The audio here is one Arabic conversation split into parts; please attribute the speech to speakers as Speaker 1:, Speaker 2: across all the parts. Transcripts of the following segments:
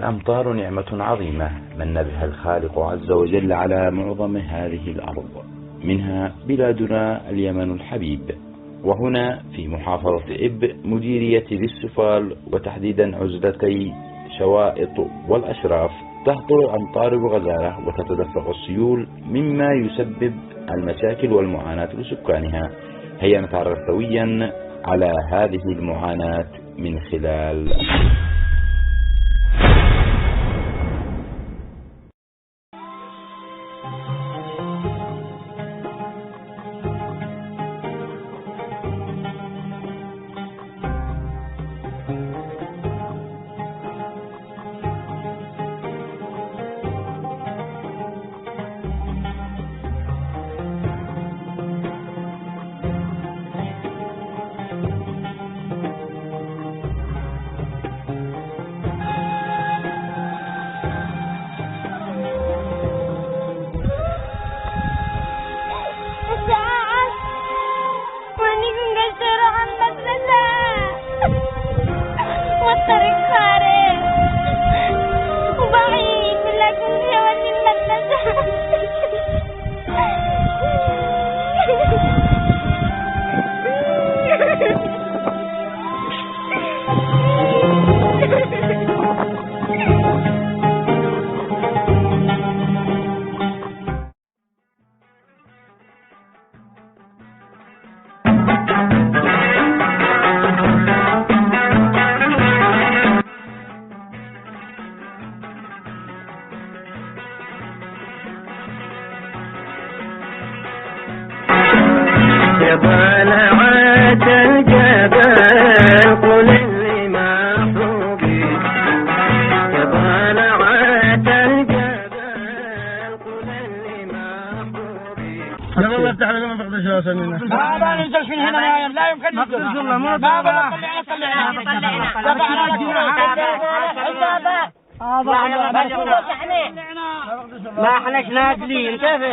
Speaker 1: الأمطار نعمة عظيمة من بها الخالق عز وجل على معظم هذه الأرض، منها بلادنا اليمن الحبيب. وهنا في محافظة إب مديرية ذي السفال، وتحديدا عزلتي شوائط والأشراف، تهطل الأمطار بغزارة وتتدفق السيول، مما يسبب المشاكل والمعاناة لسكانها. هيا نتعرف سويا على هذه المعاناة من خلال
Speaker 2: طلعت الجبل قل اللي محبوبي، طلعت الجبل قل اللي محبوبي.
Speaker 3: يلا الله يفتح عليك، ما تقدرش توصل منه.
Speaker 4: ما ننزلش من هنا، لا يمكن ننزل. ما ما احناش نازلين. انتبه.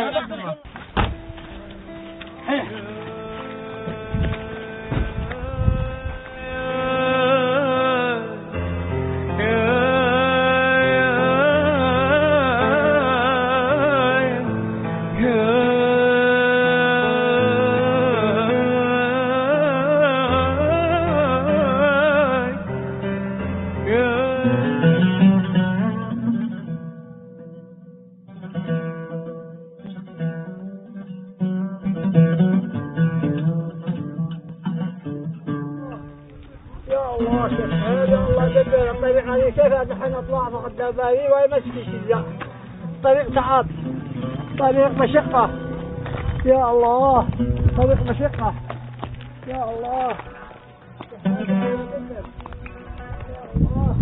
Speaker 4: الطريق هذه كيف نحن نطلع فوق الدباري ويمسك الشجاع. طريق صعب، طريق مشقة، يا الله، طريق مشقة، يا الله، يا الله.